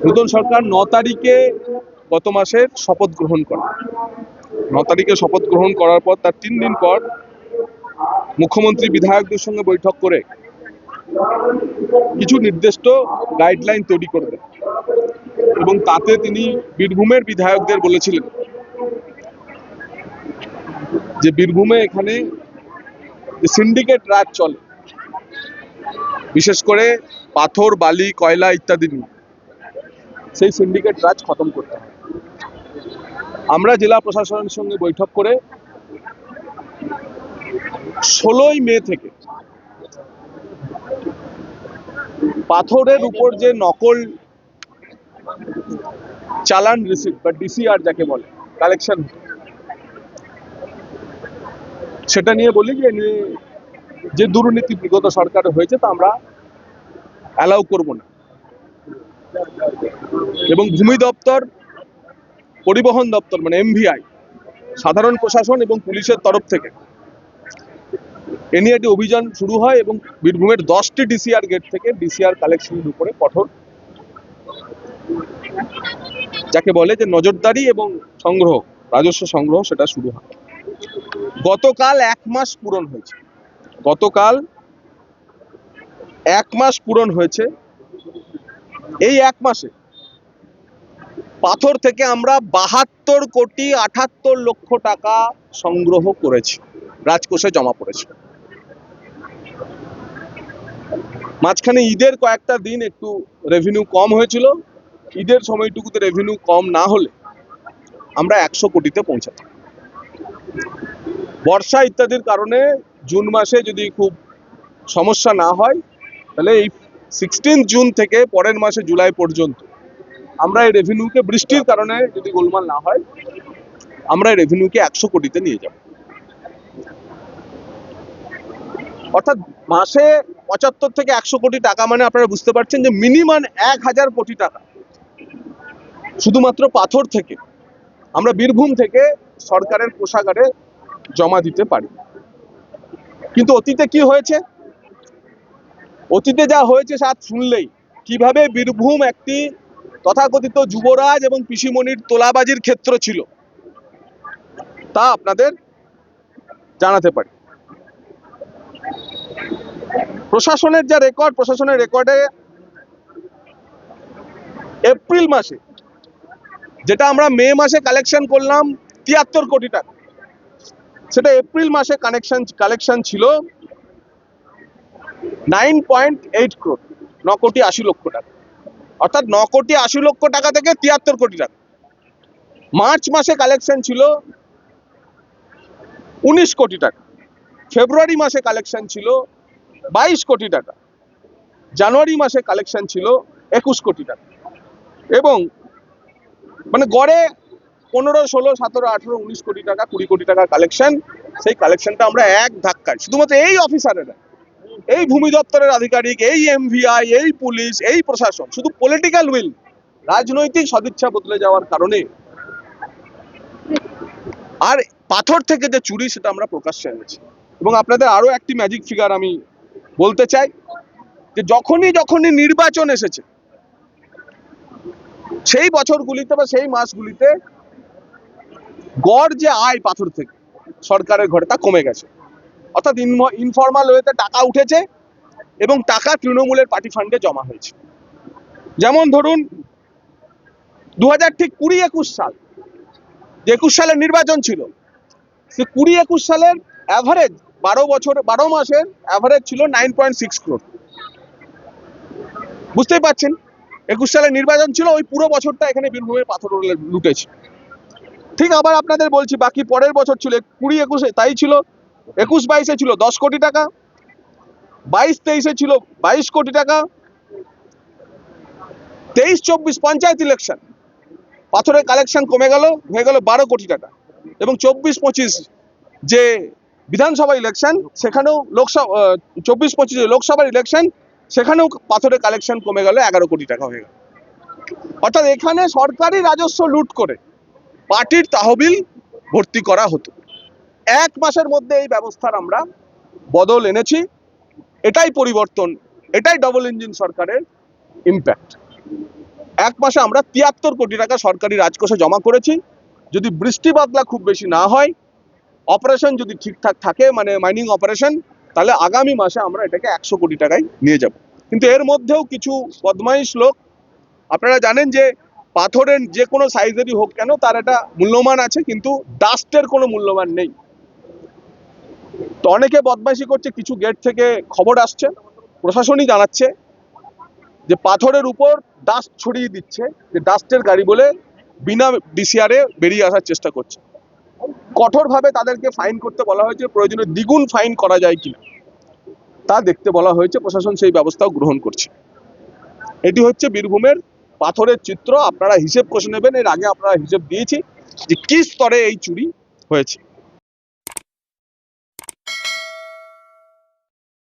নতুন সরকার 9 তারিখে গত মাসের শপথ গ্রহণ করে। 9 তারিখে শপথ গ্রহণ করার পর তার 3 দিন পর মুখ্যমন্ত্রী বিধায়কদের সঙ্গে বৈঠক করে কিছু নির্দিষ্ট গাইডলাইন তৈরি করবেন এবং তাতে তিনি বীরভূমের বিধায়কদের বলেছিলেন যে বীরভূমে এখানে সিন্ডিকেট রাজ চলে, বিশেষ করে পাথর, বালি, কয়লা ইত্যাদি নিয়ে, সেই সিন্ডিকেট রাজ খতম করতে হবে। আমরা জেলা প্রশাসনের সঙ্গে বৈঠক করে 16ই মে থেকে পাথরের উপর যে নকল চালান রিসিপ্ট বা ডিসিআর যাকে বলে কালেকশন, সেটা নিয়ে বলি যে দুর্নীতি বিগত সরকারে হয়েছে তা আমরা অ্যালাউ করব না। এবং ভূমি দপ্তর, পরিবহন দপ্তর মানে এমভিআই, সাধারণ প্রশাসন এবং পুলিশের তরফ থেকে এ নিয়ে একটি অভিযান শুরু হয় এবং বীরভূমের 10টি ডিসিআর গেট থেকে ডিসিআর কালেকশনের উপরে কঠোর, যাকে বলে যে নজরদারি এবং সংগ্রহ, রাজস্ব সংগ্রহ, সেটা শুরু হয়। গতকাল 1 মাস পূরণ হয়েছে। এই 1 মাসে পাথর থেকে আমরা 72,78,00,000 টাকা সংগ্রহ করেছি, রাজকোষে জমা পড়েছে। মাঝখানে ঈদের কয়েকটা দিন একটু রেভিনিউ কম হয়েছিল। ঈদের সময়টুকুতে রেভিনিউ কম না হলে আমরা 100 কোটিতে পৌঁছাতাম। বর্ষা ইত্যাদির কারণে জুন মাসে যদি খুব সমস্যা না হয় তাহলে এই 16 জুন থেকে পরের মাসে জুলাই পর্যন্ত আমরা এই রেভিনিউকে, বৃষ্টির কারণে যদি গোলমাল না হয়, আমরা এই রেভিনিউকে 100 কোটিতে নিয়ে যাব। অর্থাৎ মাসে 75 থেকে 100 কোটি টাকা, মানে আপনারা বুঝতে পারছেন যে মিনিমাম 1000 কোটি টাকা শুধুমাত্র পাথর থেকে আমরা বীরভূম থেকে সরকারের কোষাগারে জমা দিতে পারি। কিন্তু অতীতে কি হয়েছে? অতীতে যা হয়েছে তা শুনলেই কিভাবে বীরভূম একটি তথাকথিত যুবরাজ এবং পিসিমণির তোলাবাজির ক্ষেত্র ছিল তা আপনাদের জানাতে পারি। প্রশাসনের যা রেকর্ড, প্রশাসনের রেকর্ডে এপ্রিল মাসে, যেটা আমরা মে মাসে কালেকশন করলাম 73 কোটি টাকা, সেটা এপ্রিল মাসে কালেকশন ছিল 9.8 crore, 9,80,00,000 টাকা। অর্থাৎ 9,80,00,000 টাকা থেকে 73 কোটি টাকা। মার্চ মাসে কালেকশন ছিল 19 কোটি টাকা। ফেব্রুয়ারি মাসে কালেকশন ছিল 22 কোটি টাকা। জানুয়ারি মাসে কালেকশন ছিল 21 কোটি টাকা। এবং মানে গড়ে 15, 16, 17, 18, 19 কোটি টাকা, 20 কোটি টাকা কালেকশন। সেই কালেকশনটা আমরা এক ধাক্কায়, শুধুমাত্র এই অফিসারেরা, এই ভূমি দপ্তরের আধিকারিক, এই এমভিআই, এই পুলিশ, এই প্রশাসন, শুধু পলিটিক্যাল উইল, রাজনৈতিক সদিচ্ছা বদলে যাওয়ার কারণে আর পাথর থেকে যে চুরি, সেটা আমরা প্রকাশ্যে এনেছি। এবং আপনাদের আরো একটি ম্যাজিক ফিগার আমি বলতে চাই যে যখনই নির্বাচন এসেছে সেই বছরগুলিতে বা সেই মাসগুলিতে গড় যে আয় পাথর থেকে সরকারের ঘরে তা কমে গেছে। অর্থাৎ ইনফর্মাল ওয়েতে টাকা উঠেছে এবং টাকা তৃণমূলের পার্টি ফান্ডে জমা হয়েছে। যেমন ধরুন 2020-21 সাল, যে 21 সালের নির্বাচন ছিল, সে 20-21 সালের অ্যাভারেজ 12 মাসের অ্যাভারেজ ছিল 9.6 crore। বুঝতেই পারছেন, 21 সালের নির্বাচন ছিল, ওই পুরো বছরটা এখানে বীরভূমের পাথর লুটেছে। ঠিক আবার আপনাদের বলছি, বাকি পরের বছর ছিল 20-21-এ তাই ছিল, 21-22-এ ছিল 10 কোটি টাকা, 22-23-এ ছিল 22 কোটি টাকা, 23-24 পঞ্চায়েত ইলেকশন পাথরের কালেকশন কমে গেল, হয়ে গেল 12 কোটি টাকা। এবং 24-25 যে বিধানসভা ইলেকশন, সেখানেও 24-25 লোকসভার ইলেকশন, সেখানেও পাথরের কালেকশন কমে গেল, 11 কোটি টাকা হয়ে গেল। অর্থাৎ এখানে সরকারি রাজস্ব লুট করে পার্টির তহবিল ভর্তি করা হতো। 1 মাসের মধ্যে এই ব্যবস্থার আমরা বদল এনেছি। এটাই পরিবর্তন, এটাই ডবল ইঞ্জিন সরকারের ইম্প্যাক্ট। এক মাসে আমরা ৭৩ কোটি টাকা সরকারি রাজকোষে জমা করেছি। যদি বৃষ্টি বাদলা খুব বেশি না হয়, অপারেশন যদি ঠিকঠাক থাকে, মানে মাইনিং অপারেশন, তাহলে আগামী মাসে আমরা এটাকে 100 কোটি টাকায় নিয়ে যাব। কিন্তু এর মধ্যেও কিছু বদমাইশ লোক, আপনারা জানেন যে পাথরের যে কোনো সাইজেরই হোক কেন তার একটা মূল্যমান আছে, কিন্তু ডাস্টের কোনো মূল্যমান নেই। তো অনেকে বদমাইশি করছে, কিছু গেট থেকে খবর আসছে, প্রশাসনই জানাচ্ছে যে পাথরের উপর ডাস্ট ছড়িয়ে দিচ্ছে, যে ডাস্টের গাড়ি বলে বিনা ডিসিআরে বেরিয়ে আসার চেষ্টা করছে। কঠোরভাবে তাদেরকে ফাইন করতে বলা হয়েছে, প্রয়োজনে দ্বিগুণ ফাইন করা যায় কিনা তা দেখতে বলা হয়েছে, প্রশাসন সেই ব্যবস্থাও গ্রহণ করছে। এটি হচ্ছে বীরভূমের পাথরের চিত্র। আপনারা হিসেব কষে নেবেন, এর আগে আপনারা হিসেব দিয়েছি যে কি স্তরে এই চুরি হয়েছে।